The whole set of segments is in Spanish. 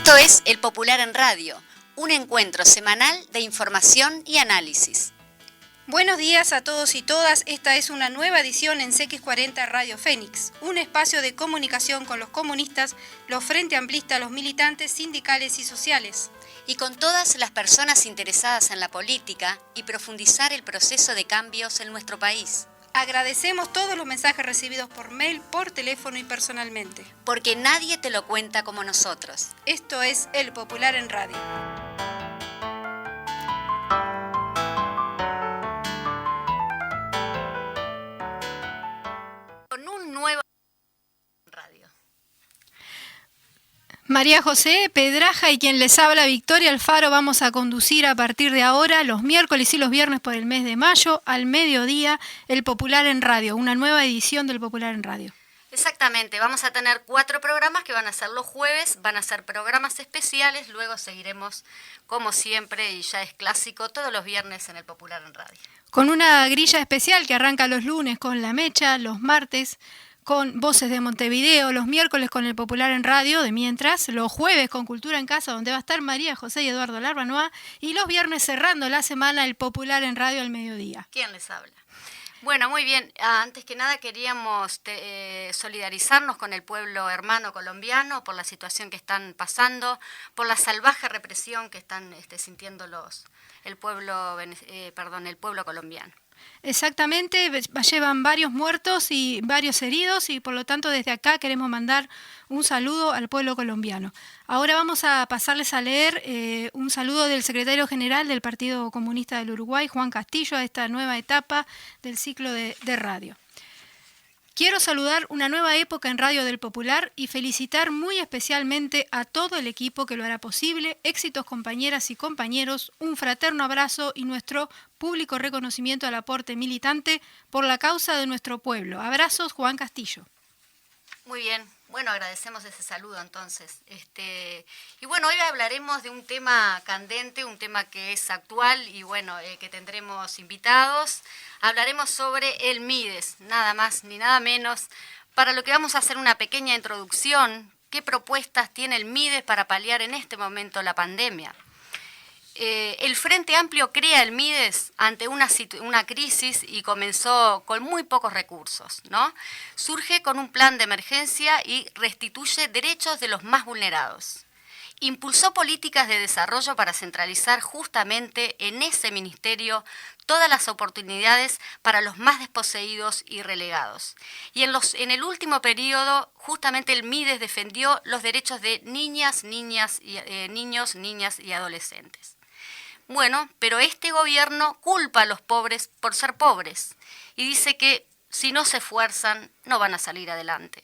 Esto es El Popular en Radio, un encuentro semanal de información y análisis. Buenos días a todos y todas, esta es una nueva edición en CX40 Radio Fénix, un espacio de comunicación con los comunistas, los frente amplistas, los militantes sindicales y sociales. Y con todas las personas interesadas en la política y profundizar el proceso de cambios en nuestro país. Agradecemos todos los mensajes recibidos por mail, por teléfono y personalmente. Porque nadie te lo cuenta como nosotros. Esto es El Popular en Radio. Con un nuevo radio. María José Pedraja y quien les habla, Victoria Alfaro, vamos a conducir a partir de ahora, los miércoles y los viernes por el mes de mayo, al mediodía, El Popular en Radio, una nueva edición del Popular en Radio. Exactamente, vamos a tener 4 programas que van a ser los jueves, van a ser programas especiales, luego seguiremos como siempre, y ya es clásico, todos los viernes en El Popular en Radio. Con una grilla especial que arranca los lunes con La Mecha, los martes con Voces de Montevideo, los miércoles con El Popular en Radio, de mientras, los jueves con Cultura en Casa, donde va a estar María José y Eduardo Larbanoa, y los viernes cerrando la semana El Popular en Radio al mediodía. ¿Quién les habla? Bueno, muy bien. Antes que nada queríamos solidarizarnos con el pueblo hermano colombiano por la situación que están pasando, por la salvaje represión que están sintiendo el pueblo colombiano. Exactamente, llevan varios muertos y varios heridos y por lo tanto desde acá queremos mandar un saludo al pueblo colombiano. Ahora vamos a pasarles a leer un saludo del secretario general del Partido Comunista del Uruguay, Juan Castillo, a esta nueva etapa del ciclo de radio. Quiero saludar una nueva época en Radio del Popular y felicitar muy especialmente a todo el equipo que lo hará posible. Éxitos, compañeras y compañeros, un fraterno abrazo y nuestro público reconocimiento al aporte militante por la causa de nuestro pueblo. Abrazos, Juan Castillo. Muy bien, bueno, agradecemos ese saludo entonces. Y bueno, hoy hablaremos de un tema candente, un tema que es actual y bueno, que tendremos invitados. Hablaremos sobre el MIDES, nada más ni nada menos, para lo que vamos a hacer una pequeña introducción. ¿Qué propuestas tiene el MIDES para paliar en este momento la pandemia? El Frente Amplio crea el MIDES ante una crisis y comenzó con muy pocos recursos, ¿no? Surge con un plan de emergencia y restituye derechos de los más vulnerados. Impulsó políticas de desarrollo para centralizar justamente en ese ministerio todas las oportunidades para los más desposeídos y relegados. Y en el último periodo, justamente el MIDES defendió los derechos de niños, niñas y adolescentes. Bueno, pero este gobierno culpa a los pobres por ser pobres y dice que si no se esfuerzan no van a salir adelante.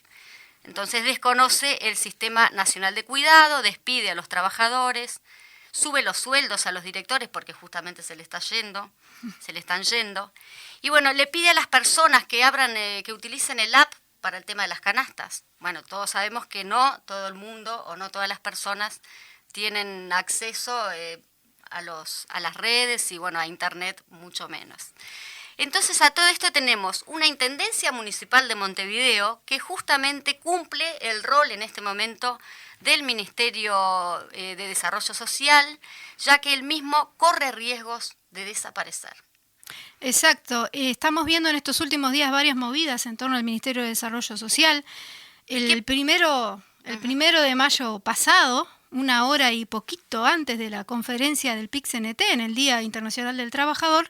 Entonces desconoce el Sistema Nacional de Cuidado, despide a los trabajadores, sube los sueldos a los directores porque justamente se le están yendo. Y bueno, le pide a las personas que utilicen el app para el tema de las canastas. Bueno, todos sabemos que no todo el mundo o no todas las personas tienen acceso a las redes y bueno, a internet mucho menos. Entonces a todo esto tenemos una Intendencia Municipal de Montevideo que justamente cumple el rol en este momento del Ministerio de Desarrollo Social, ya que él mismo corre riesgos de desaparecer. Exacto, estamos viendo en estos últimos días varias movidas en torno al Ministerio de Desarrollo Social. El primero de mayo pasado, una hora y poquito antes de la conferencia del PIC-CNT en el Día Internacional del Trabajador,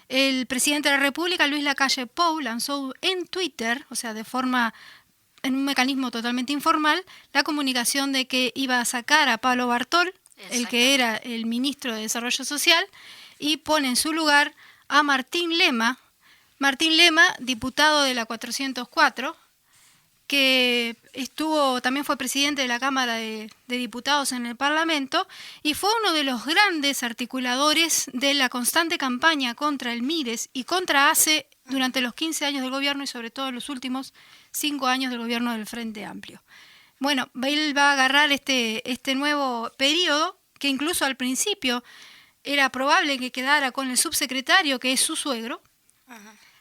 el presidente de la República, Luis Lacalle Pou, lanzó en Twitter, o sea, en un mecanismo totalmente informal, la comunicación de que iba a sacar a Pablo Bartol, el que era el ministro de Desarrollo Social, y pone en su lugar a Martín Lema, diputado de la 404, que también fue presidente de la Cámara de Diputados en el Parlamento y fue uno de los grandes articuladores de la constante campaña contra el MIDES y contra ACE durante los 15 años del gobierno y sobre todo en los últimos 5 años del gobierno del Frente Amplio. Bueno, él va a agarrar este nuevo periodo, que incluso al principio era probable que quedara con el subsecretario, que es su suegro,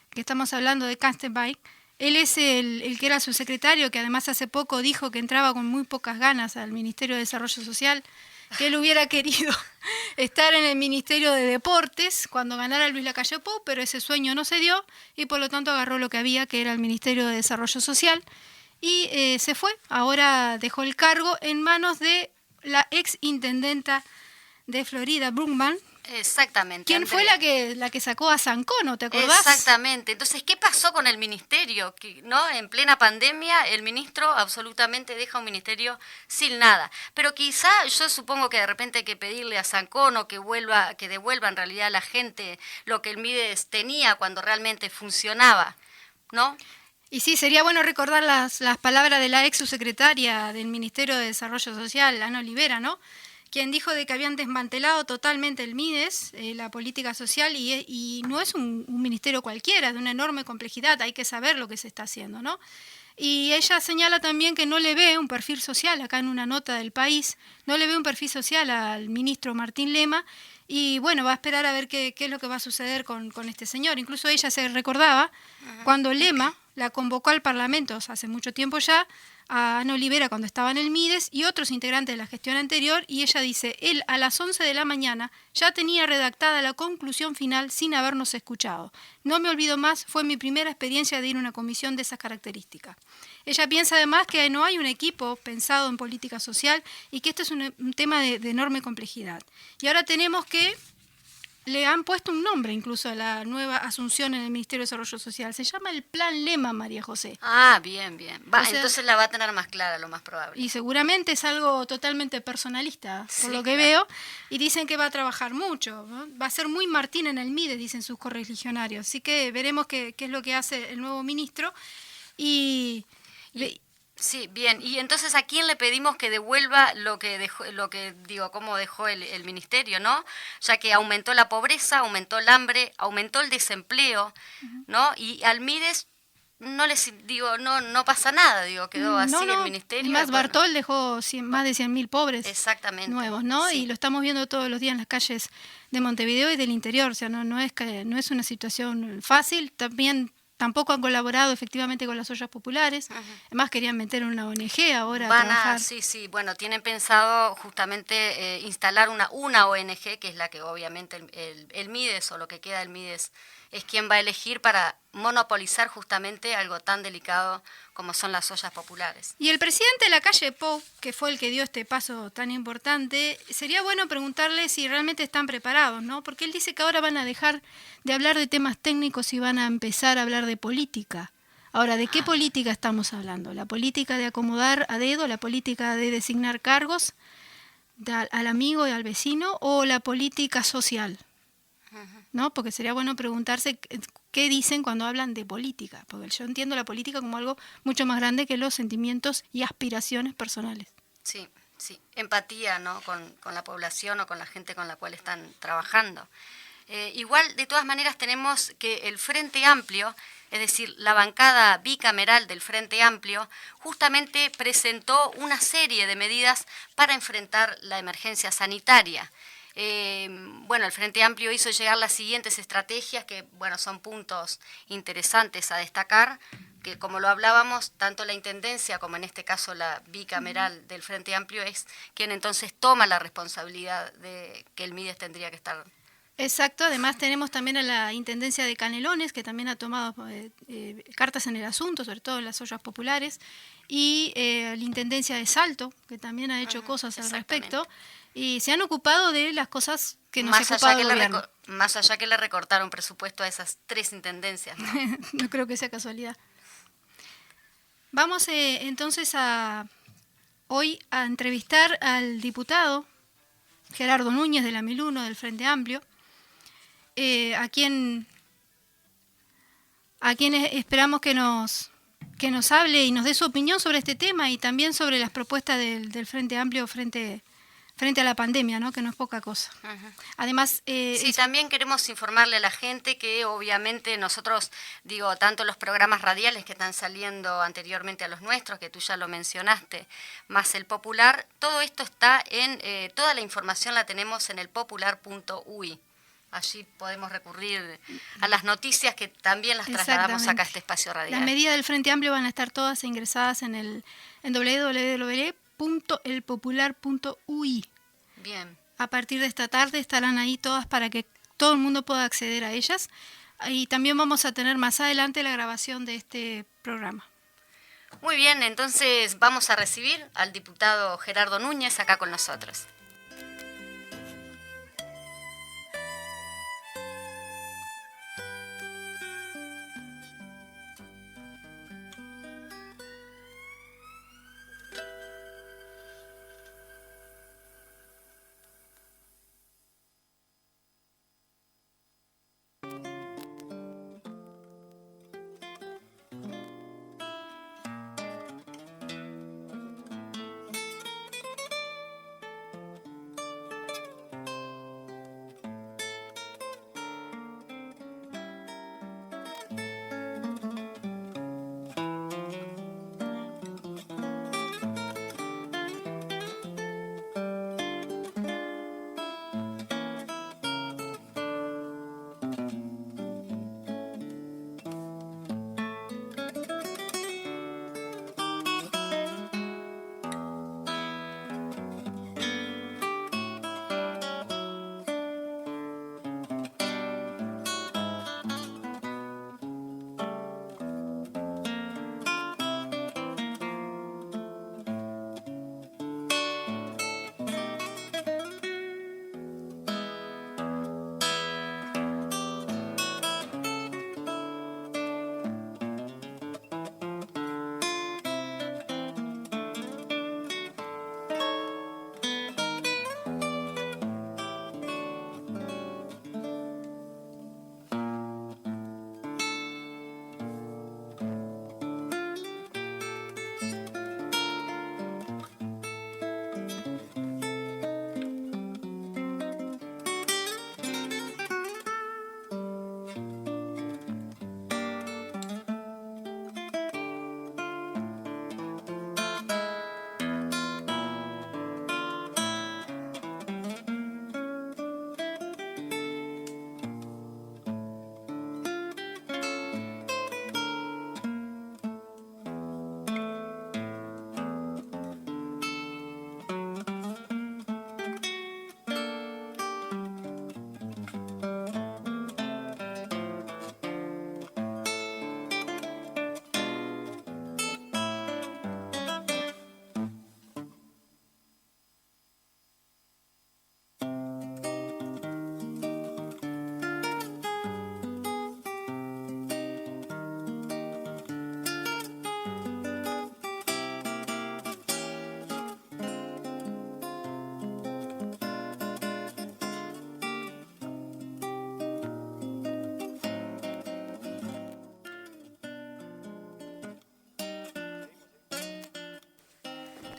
que estamos hablando de Kastenbein, Él es el que era su secretario, que además hace poco dijo que entraba con muy pocas ganas al Ministerio de Desarrollo Social, que él hubiera querido estar en el Ministerio de Deportes cuando ganara Luis Lacalle Pou, pero ese sueño no se dio y por lo tanto agarró lo que había, que era el Ministerio de Desarrollo Social, y se fue. Ahora dejó el cargo en manos de la ex intendenta de Florida, Brugman. Exactamente. ¿Quién fue la que sacó a Zancono, te acordás? Exactamente. Entonces, ¿qué pasó con el ministerio? Que, ¿no? En plena pandemia, el ministro absolutamente deja un ministerio sin nada. Pero quizá, yo supongo que de repente hay que pedirle a Zancono que devuelva en realidad a la gente lo que el Mides tenía cuando realmente funcionaba, ¿no? Y sí, sería bueno recordar las palabras de la ex subsecretaria del Ministerio de Desarrollo Social, Ana Olivera, ¿no? Quien dijo de que habían desmantelado totalmente el Mides, la política social, y no es un ministerio cualquiera, de una enorme complejidad, hay que saber lo que se está haciendo, ¿no? Y ella señala también que no le ve un perfil social, acá en una nota del País, no le ve un perfil social al ministro Martín Lema, y bueno, va a esperar a ver qué es lo que va a suceder con este señor. Incluso ella se recordaba cuando Lema la convocó al Parlamento, o sea, hace mucho tiempo ya, a Ana Olivera cuando estaba en el Mides y otros integrantes de la gestión anterior, y ella dice, él a las 11 de la mañana ya tenía redactada la conclusión final sin habernos escuchado. No me olvido más, fue mi primera experiencia de ir a una comisión de esas características. Ella piensa además que no hay un equipo pensado en política social y que este es un tema de enorme complejidad. Y ahora tenemos que le han puesto un nombre incluso a la nueva asunción en el Ministerio de Desarrollo Social. Se llama el Plan Lema, María José. Ah, bien, bien. O sea, Entonces la va a tener más clara, lo más probable. Y seguramente es algo totalmente personalista, por Sí, lo que claro. veo. Y dicen que va a trabajar mucho, ¿no? Va a ser muy Martín en el Mides, dicen sus correligionarios. Así que veremos qué es lo que hace el nuevo ministro. Sí, bien. Y entonces, ¿a quién le pedimos que devuelva cómo dejó el ministerio, ¿no? Ya que aumentó la pobreza, aumentó el hambre, aumentó el desempleo, ¿no? Y al Mides no pasa nada, quedó así el ministerio. Y más bueno, Bartol dejó más de 100.000 pobres exactamente. nuevos, ¿no? Sí. Y lo estamos viendo todos los días en las calles de Montevideo y del interior. O sea, no es una situación fácil. Tampoco han colaborado efectivamente con las ollas populares. Además querían meter una ONG ahora a trabajar. Sí, bueno, tienen pensado justamente instalar una ONG, que es la que obviamente el Mides o lo que queda del Mides es quien va a elegir para monopolizar justamente algo tan delicado como son las ollas populares. Y el presidente de Lacalle Pou, que fue el que dio este paso tan importante, sería bueno preguntarle si realmente están preparados, ¿no? Porque él dice que ahora van a dejar de hablar de temas técnicos y van a empezar a hablar de política. Ahora, ¿de qué política estamos hablando? ¿La política de acomodar a dedo, la política de designar cargos al amigo y al vecino, o la política social? ¿No? Porque sería bueno preguntarse qué dicen cuando hablan de política, porque yo entiendo la política como algo mucho más grande que los sentimientos y aspiraciones personales. Sí, empatía, ¿no? Con la población o con la gente con la cual están trabajando. Igual, de todas maneras, tenemos que el Frente Amplio, es decir, la bancada bicameral del Frente Amplio, justamente presentó una serie de medidas para enfrentar la emergencia sanitaria. El Frente Amplio hizo llegar las siguientes estrategias que, son puntos interesantes a destacar, que como lo hablábamos, tanto la Intendencia como en este caso la bicameral del Frente Amplio es quien entonces toma la responsabilidad de que el Mides tendría que estar. Exacto, además tenemos también a la Intendencia de Canelones, que también ha tomado cartas en el asunto, sobre todo en las ollas populares, y la Intendencia de Salto, que también ha hecho cosas al respecto, y se han ocupado de las cosas que nos ha ocupado el gobierno. Más allá que le recortaron presupuesto a esas 3 intendencias, ¿no? No creo que sea casualidad. Vamos entonces hoy a entrevistar al diputado Gerardo Núñez de la 1001 del Frente Amplio, a quien esperamos que nos hable y nos dé su opinión sobre este tema y también sobre las propuestas del Frente Amplio frente a la pandemia, ¿no? Que no es poca cosa. Además, también queremos informarle a la gente que obviamente nosotros, tanto los programas radiales que están saliendo anteriormente a los nuestros, que tú ya lo mencionaste, más el Popular, todo esto está toda la información la tenemos en el popular.ui. Allí podemos recurrir a las noticias que también las trasladamos acá a este espacio radial. Las medidas del Frente Amplio van a estar todas ingresadas en www.elpopular.ui. Bien. A partir de esta tarde estarán ahí todas para que todo el mundo pueda acceder a ellas. Y también vamos a tener más adelante la grabación de este programa. Muy bien, entonces vamos a recibir al diputado Gerardo Núñez acá con nosotros.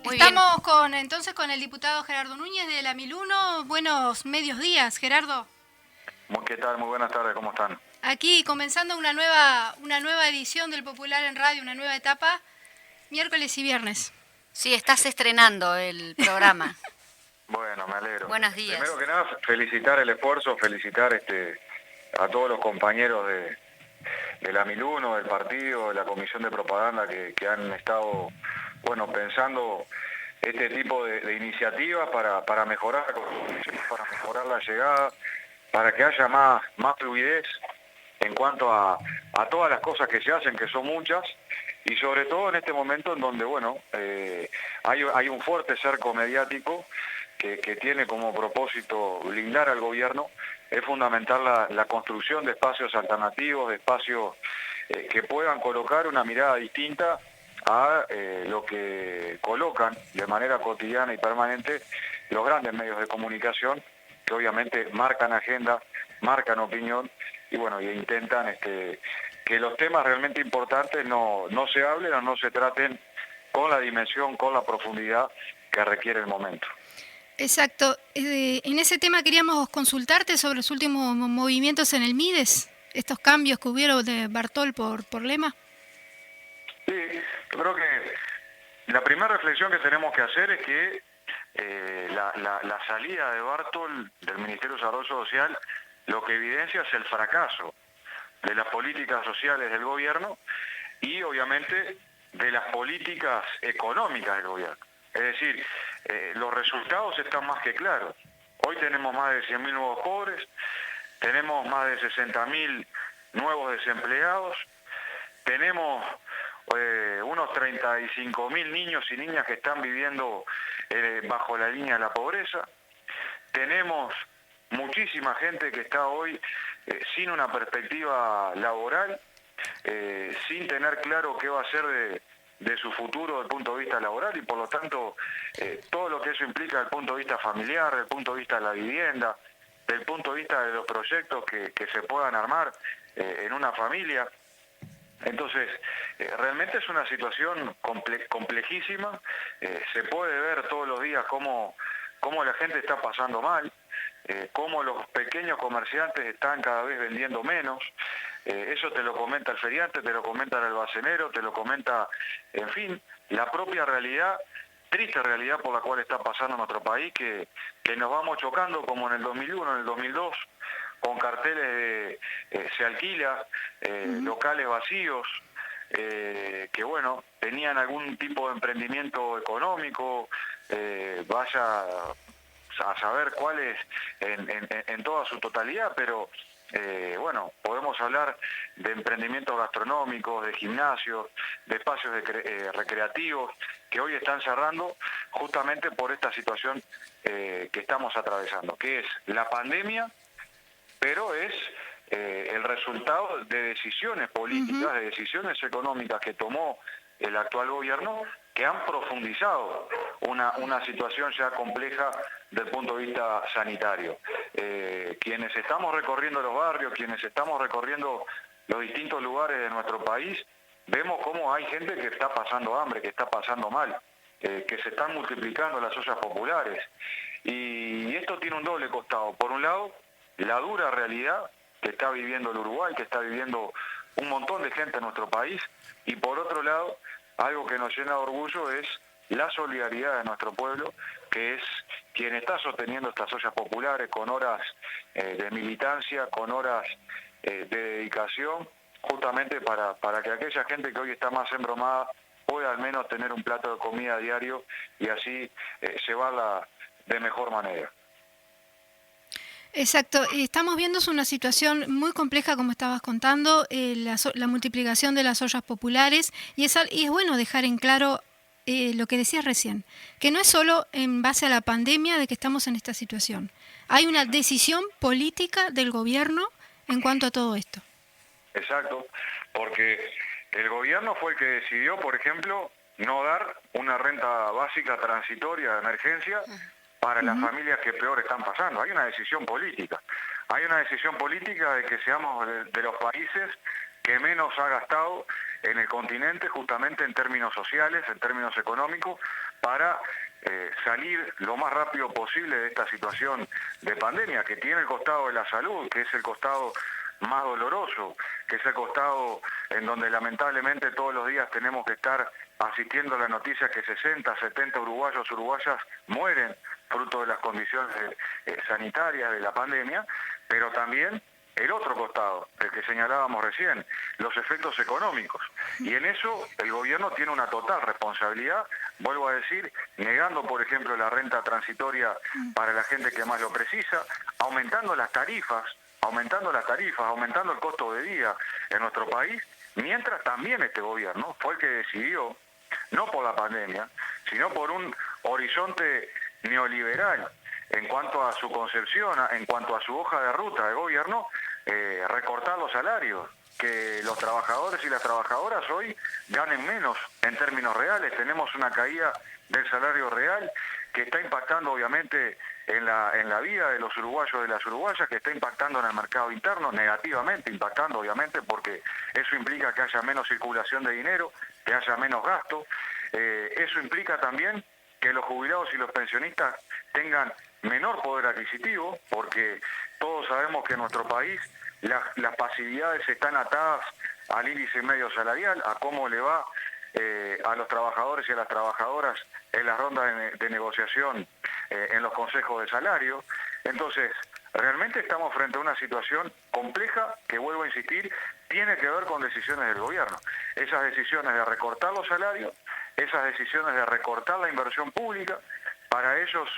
Muy Estamos entonces con el diputado Gerardo Núñez de la Miluno. Buenos medios días, Gerardo. ¿Qué tal? Muy buenas tardes, ¿cómo están? Aquí comenzando una nueva edición del Popular en Radio, una nueva etapa, miércoles y viernes. Sí, estás estrenando el programa. Bueno, me alegro. Buenos días. Primero que nada, felicitar el esfuerzo, felicitar a todos los compañeros de la Miluno, del partido, de la comisión de propaganda que han estado, pensando este tipo de iniciativas para mejorar la llegada, para que haya más fluidez en cuanto a todas las cosas que se hacen, que son muchas, y sobre todo en este momento en donde, hay un fuerte cerco mediático que tiene como propósito blindar al gobierno. Es fundamental la construcción de espacios alternativos, de espacios que puedan colocar una mirada distinta a lo que colocan de manera cotidiana y permanente los grandes medios de comunicación, que obviamente marcan agenda, marcan opinión y intentan que los temas realmente importantes no se hablen o no se traten con la dimensión, con la profundidad que requiere el momento. Exacto. En ese tema queríamos consultarte sobre los últimos movimientos en el Mides, estos cambios que hubieron de Bartol por Lema. Sí, yo creo que la primera reflexión que tenemos que hacer es que la salida de Bartol del Ministerio de Desarrollo Social lo que evidencia es el fracaso de las políticas sociales del gobierno y obviamente de las políticas económicas del gobierno. Es decir, los resultados están más que claros. Hoy tenemos más de 100.000 nuevos pobres, tenemos más de 60.000 nuevos desempleados, tenemos unos 35.000 niños y niñas que están viviendo bajo la línea de la pobreza, tenemos muchísima gente que está hoy sin una perspectiva laboral, sin tener claro qué va a ser de su futuro desde el punto de vista laboral y por lo tanto todo lo que eso implica desde el punto de vista familiar, desde el punto de vista de la vivienda, desde el punto de vista de los proyectos que se puedan armar en una familia. Entonces, realmente es una situación complejísima, se puede ver todos los días cómo la gente está pasando mal, cómo los pequeños comerciantes están cada vez vendiendo menos, eso te lo comenta el feriante, te lo comenta el almacenero, te lo comenta, en fin, la propia realidad, triste realidad por la cual está pasando nuestro país, que nos vamos chocando como en el 2001, en el 2002, con carteles de se alquila, locales vacíos, que bueno, tenían algún tipo de emprendimiento económico, vaya a saber cuál es en toda su totalidad, pero bueno, podemos hablar de emprendimientos gastronómicos, de gimnasios, de espacios recreativos, que hoy están cerrando justamente por esta situación que estamos atravesando, que es la pandemia, pero es el resultado de decisiones políticas, de decisiones económicas que tomó el actual gobierno, que han profundizado una situación ya compleja desde el punto de vista sanitario. Quienes estamos recorriendo los barrios, quienes estamos recorriendo los distintos lugares de nuestro país, vemos cómo hay gente que está pasando hambre, que está pasando mal, que se están multiplicando las ollas populares. Y esto tiene un doble costado. Por un lado, la dura realidad que está viviendo el Uruguay, que está viviendo un montón de gente en nuestro país, y por otro lado, algo que nos llena de orgullo es la solidaridad de nuestro pueblo, que es quien está sosteniendo estas ollas populares con horas de militancia, con horas de dedicación, justamente para que aquella gente que hoy está más embromada pueda al menos tener un plato de comida diario y así llevarla de mejor manera. Exacto, estamos viendo una situación muy compleja, como estabas contando, la multiplicación de las ollas populares, y es bueno dejar en claro lo que decías recién, que no es solo en base a la pandemia de que estamos en esta situación. Hay una decisión política del gobierno en cuanto a todo esto. Exacto, porque el gobierno fue el que decidió, por ejemplo, no dar una renta básica transitoria de emergencia para las familias que peor están pasando. Hay una decisión política. Hay una decisión política de que seamos de los países que menos ha gastado en el continente, justamente en términos sociales, en términos económicos, para salir lo más rápido posible de esta situación de pandemia, que tiene el costado de la salud, que es el costado más doloroso, que es el costado en donde lamentablemente todos los días tenemos que estar asistiendo a las noticias que 60, 70 uruguayos, uruguayas mueren fruto de las condiciones sanitarias de la pandemia, pero también el otro costado, el que señalábamos recién, los efectos económicos. Y en eso el gobierno tiene una total responsabilidad, vuelvo a decir, negando, por ejemplo, la renta transitoria para la gente que más lo precisa, aumentando las tarifas, aumentando el costo de vida en nuestro país, mientras también este gobierno fue el que decidió, no por la pandemia, sino por un horizonte neoliberal en cuanto a su concepción, en cuanto a su hoja de ruta de gobierno, recortar los salarios, que los trabajadores y las trabajadoras hoy ganen menos en términos reales. Tenemos una caída del salario real que está impactando obviamente en la vida de los uruguayos y de las uruguayas, que está impactando en el mercado interno, negativamente impactando obviamente, porque eso implica que haya menos circulación de dinero, que haya menos gasto. Eso implica también que los jubilados y los pensionistas tengan menor poder adquisitivo, porque todos sabemos que en nuestro país las pasividades están atadas al índice medio salarial, a cómo le va a los trabajadores y a las trabajadoras en las rondas de negociación en los consejos de salario. Entonces, realmente estamos frente a una situación compleja que, vuelvo a insistir, tiene que ver con decisiones del gobierno. Esas decisiones de recortar los salarios, esas decisiones de recortar la inversión pública, para ellos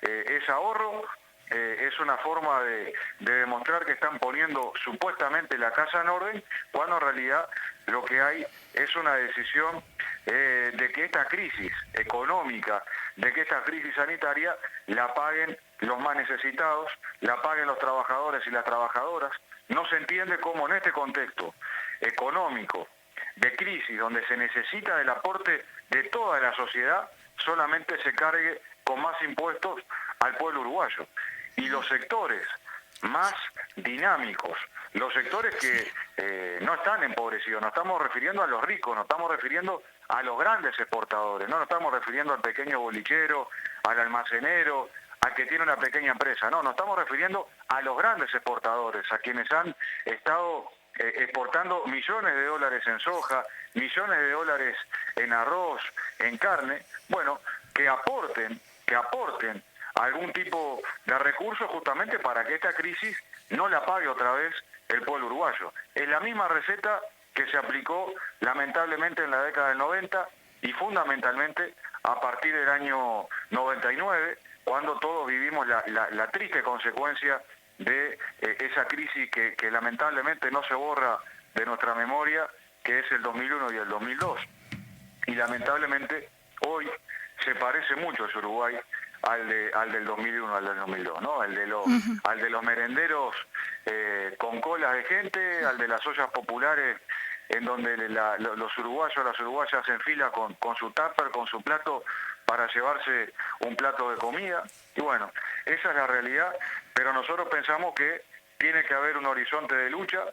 es ahorro, es una forma de demostrar que están poniendo supuestamente la casa en orden, cuando en realidad lo que hay es una decisión de que esta crisis económica, de que esta crisis sanitaria la paguen los más necesitados, la paguen los trabajadores y las trabajadoras. No se entiende cómo en este contexto económico de crisis, donde se necesita del aporte de toda la sociedad, solamente se cargue con más impuestos al pueblo uruguayo. Y los sectores más dinámicos, los sectores que no están empobrecidos, nos estamos refiriendo a los ricos, nos estamos refiriendo a los grandes exportadores, no nos estamos refiriendo al pequeño bolichero, al almacenero, al que tiene una pequeña empresa, no, nos estamos refiriendo a los grandes exportadores, a quienes han estado exportando millones de dólares en soja, millones de dólares en arroz, en carne, bueno, que aporten algún tipo de recursos justamente para que esta crisis no la pague otra vez el pueblo uruguayo. Es la misma receta que se aplicó lamentablemente en la década del 90 y fundamentalmente a partir del año 99, cuando todos vivimos la triste consecuencia de esa crisis que lamentablemente no se borra de nuestra memoria, que es el 2001 y el 2002. Y lamentablemente hoy se parece mucho ese Uruguay al del 2001, al del 2002, ¿no? Al de los merenderos con colas de gente, al de las ollas populares en donde los uruguayos, las uruguayas se enfilan con su tupper, con su plato, para llevarse un plato de comida. Y bueno, esa es la realidad, pero nosotros pensamos que tiene que haber un horizonte de lucha,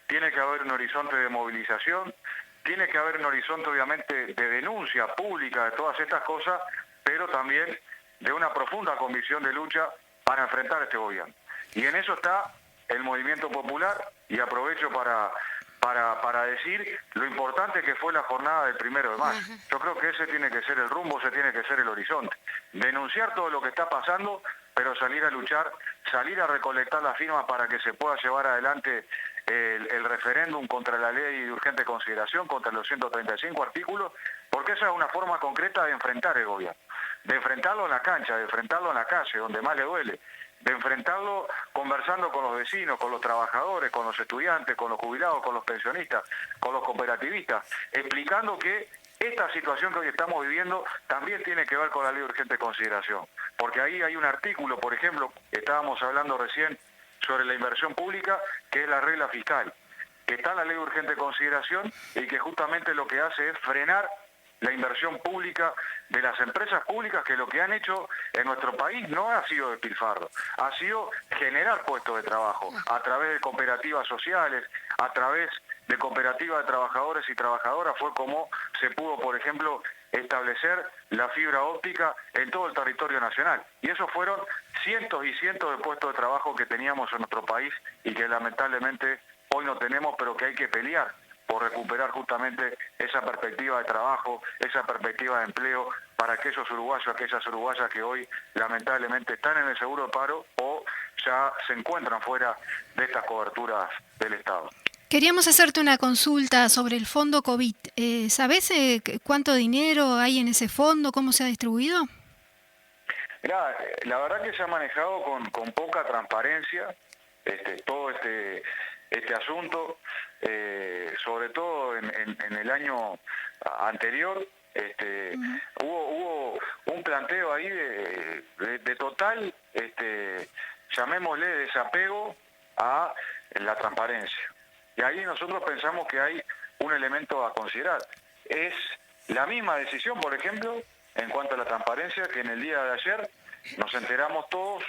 tiene que haber un horizonte de movilización, tiene que haber un horizonte obviamente de denuncia pública de todas estas cosas, pero también de una profunda convicción de lucha para enfrentar este gobierno. Y en eso está el movimiento popular, y aprovecho para decir lo importante que fue la jornada del 1 de mayo. Yo creo que ese tiene que ser el rumbo, ese tiene que ser el horizonte. Denunciar todo lo que está pasando, pero salir a luchar, salir a recolectar las firmas para que se pueda llevar adelante el referéndum contra la ley de urgente consideración, contra los 135 artículos, porque esa es una forma concreta de enfrentar el gobierno, de enfrentarlo en la cancha, de enfrentarlo en la calle, donde más le duele, de enfrentarlo conversando con los vecinos, con los trabajadores, con los estudiantes, con los jubilados, con los pensionistas, con los cooperativistas, explicando que esta situación que hoy estamos viviendo también tiene que ver con la ley de urgente consideración, porque ahí hay un artículo, por ejemplo, estábamos hablando recién sobre la inversión pública, que es la regla fiscal, que está en la ley de urgente consideración y que justamente lo que hace es frenar la inversión pública de las empresas públicas, que lo que han hecho en nuestro país no ha sido despilfarro, ha sido generar puestos de trabajo a través de cooperativas sociales, a través de cooperativas de trabajadores y trabajadoras. Fue como se pudo, por ejemplo, establecer la fibra óptica en todo el territorio nacional. Y esos fueron cientos y cientos de puestos de trabajo que teníamos en nuestro país y que lamentablemente hoy no tenemos, pero que hay que pelear por recuperar justamente esa perspectiva de trabajo, esa perspectiva de empleo para aquellos uruguayos, aquellas uruguayas que hoy lamentablemente están en el seguro de paro o ya se encuentran fuera de estas coberturas del Estado. Queríamos hacerte una consulta sobre el fondo COVID. ¿Sabés cuánto dinero hay en ese fondo? ¿Cómo se ha distribuido? Mirá, la verdad que se ha manejado con poca transparencia todo este asunto, sobre todo en el año anterior. Hubo un planteo ahí de total, llamémosle desapego a la transparencia. Y ahí nosotros pensamos que hay un elemento a considerar. Es la misma decisión, por ejemplo, en cuanto a la transparencia, que en el día de ayer nos enteramos todos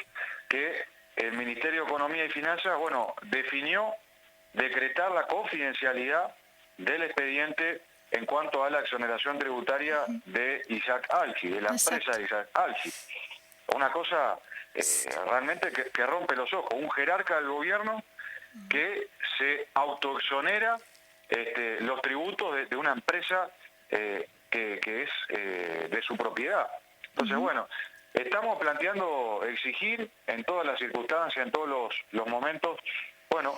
que el Ministerio de Economía y Finanzas, definió decretar la confidencialidad del expediente en cuanto a la exoneración tributaria de Isaac Alchi, de la empresa de Isaac Alchi. Una cosa realmente que rompe los ojos. Un jerarca del gobierno que se autoexonera los tributos de una empresa que es de su propiedad. Entonces, estamos planteando exigir en todas las circunstancias, en todos los momentos, bueno,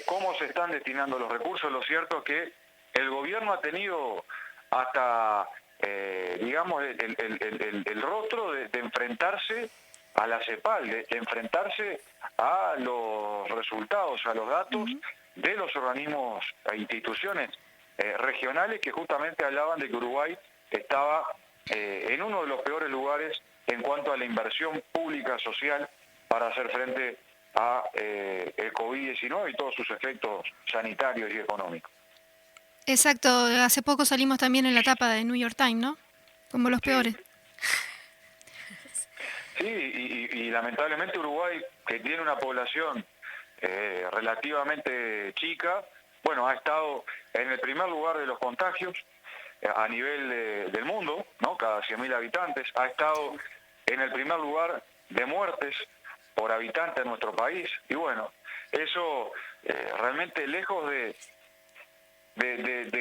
cómo se están destinando los recursos. Lo cierto es que el gobierno ha tenido hasta, digamos, el rostro de enfrentarse a la CEPAL, de enfrentarse a los resultados, a los datos de los organismos e instituciones regionales que justamente hablaban de que Uruguay estaba en uno de los peores lugares en cuanto a la inversión pública social para hacer frente a el COVID-19 y todos sus efectos sanitarios y económicos. Exacto, hace poco salimos también en la tapa de New York Times, ¿no? Como los peores. Sí, y lamentablemente Uruguay, que tiene una población relativamente chica, bueno, ha estado en el primer lugar de los contagios a nivel del mundo, ¿no? Cada 100.000 habitantes, ha estado en el primer lugar de muertes por habitante en nuestro país, y bueno, eso realmente lejos de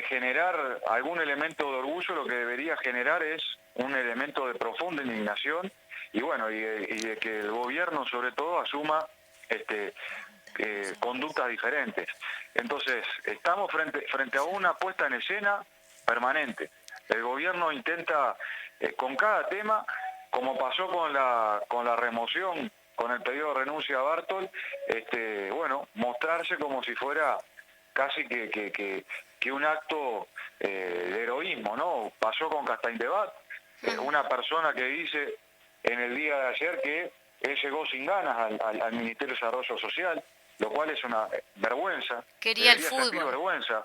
generar algún elemento de orgullo, lo que debería generar es un elemento de profunda indignación y bueno, y de que el gobierno sobre todo asuma conductas diferentes. Entonces, estamos frente a una puesta en escena permanente. El gobierno intenta con cada tema, como pasó con la remoción, con el pedido de renuncia a Bartol, bueno, mostrarse como si fuera casi que un acto de heroísmo, ¿no? Pasó con Castaindebat, una persona que dice en el día de ayer que él llegó sin ganas al Ministerio de Desarrollo Social, lo cual es una vergüenza. Quería el fútbol. Vergüenza,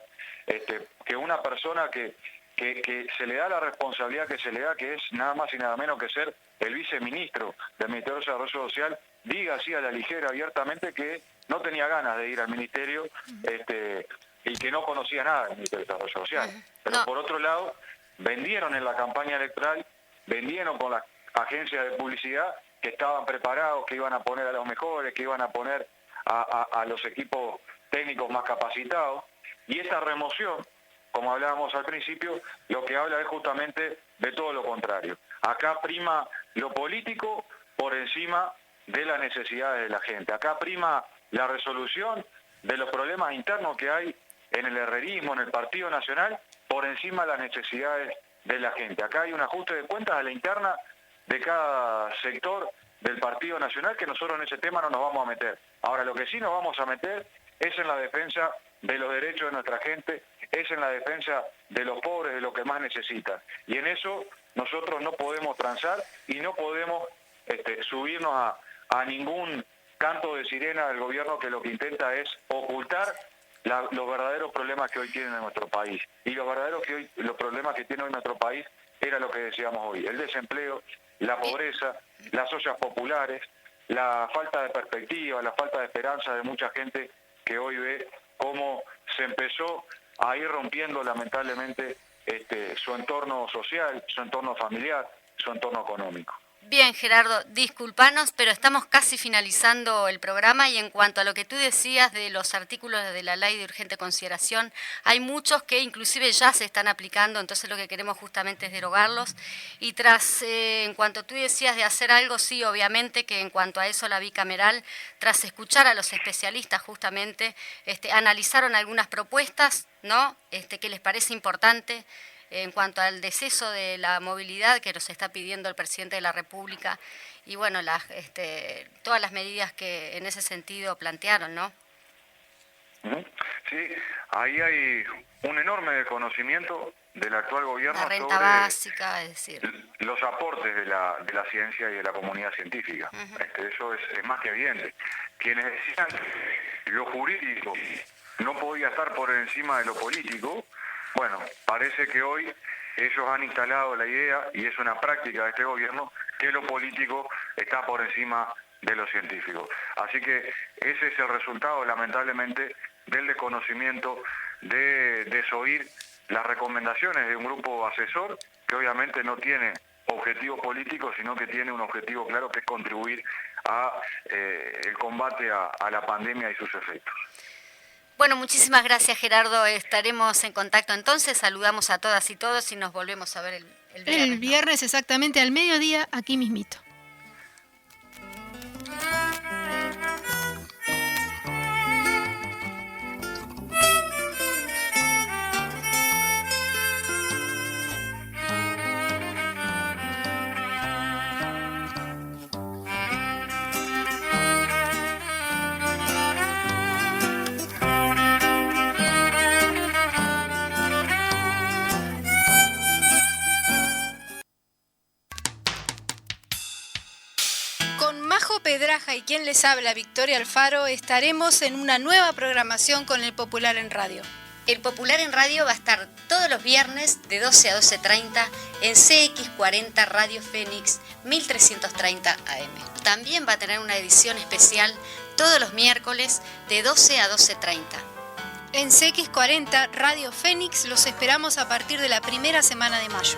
que una persona que se le da la responsabilidad que se le da, que es nada más y nada menos que ser el viceministro del Ministerio de Desarrollo Social, diga así a la ligera, abiertamente, que no tenía ganas de ir al ministerio y que no conocía nada del Ministerio de Desarrollo Social. Pero por otro lado, vendieron en la campaña electoral, vendieron con las agencias de publicidad que estaban preparados, que iban a poner a los mejores, que iban a poner a los equipos técnicos más capacitados, y esta remoción, como hablábamos al principio, lo que habla es justamente de todo lo contrario. Acá prima lo político por encima de las necesidades de la gente. Acá prima la resolución de los problemas internos que hay en el herrerismo, en el Partido Nacional, por encima de las necesidades de la gente. Acá hay un ajuste de cuentas a la interna de cada sector del Partido Nacional, que nosotros en ese tema no nos vamos a meter. Ahora, lo que sí nos vamos a meter es en la defensa de los derechos de nuestra gente, es en la defensa de los pobres, de los que más necesitan. Y en eso nosotros no podemos transar y no podemos subirnos a ningún canto de sirena del gobierno que lo que intenta es ocultar los verdaderos problemas que hoy tienen en nuestro país. Y los problemas que tiene hoy nuestro país era lo que decíamos hoy: el desempleo, la pobreza, las ollas populares, la falta de perspectiva, la falta de esperanza de mucha gente que hoy ve cómo se empezó a ir rompiendo lamentablemente su entorno social, su entorno familiar, su entorno económico. Bien, Gerardo, disculpanos, pero estamos casi finalizando el programa y en cuanto a lo que tú decías de los artículos de la Ley de Urgente Consideración, hay muchos que inclusive ya se están aplicando, entonces lo que queremos justamente es derogarlos. Y en cuanto tú decías de hacer algo, sí, obviamente que en cuanto a eso la bicameral, tras escuchar a los especialistas justamente, analizaron algunas propuestas, ¿no? Que les parece importante. En cuanto al deceso de la movilidad que nos está pidiendo el presidente de la República y bueno, todas las medidas que en ese sentido plantearon, ¿no? Sí, ahí hay un enorme desconocimiento del actual gobierno la renta sobre básica, es decir, los aportes de la ciencia y de la comunidad científica. Eso es más que evidente. Quienes decían lo jurídico no podía estar por encima de lo político, bueno, parece que hoy ellos han instalado la idea, y es una práctica de este gobierno, que lo político está por encima de lo científico. Así que ese es el resultado, lamentablemente, del desconocimiento, de desoír las recomendaciones de un grupo asesor que obviamente no tiene objetivo político, sino que tiene un objetivo claro, que es contribuir a el combate a la pandemia y sus efectos. Bueno, muchísimas gracias, Gerardo. Estaremos en contacto entonces. Saludamos a todas y todos y nos volvemos a ver el viernes. El viernes exactamente al mediodía, aquí mismito. Majo Pedraja y quien les habla, Victoria Alfaro, estaremos en una nueva programación con El Popular en Radio. El Popular en Radio va a estar todos los viernes de 12 a 12:30 en CX40 Radio Fénix 1330 AM. También va a tener una edición especial todos los miércoles de 12 a 12:30. En CX40 Radio Fénix los esperamos a partir de la primera semana de mayo.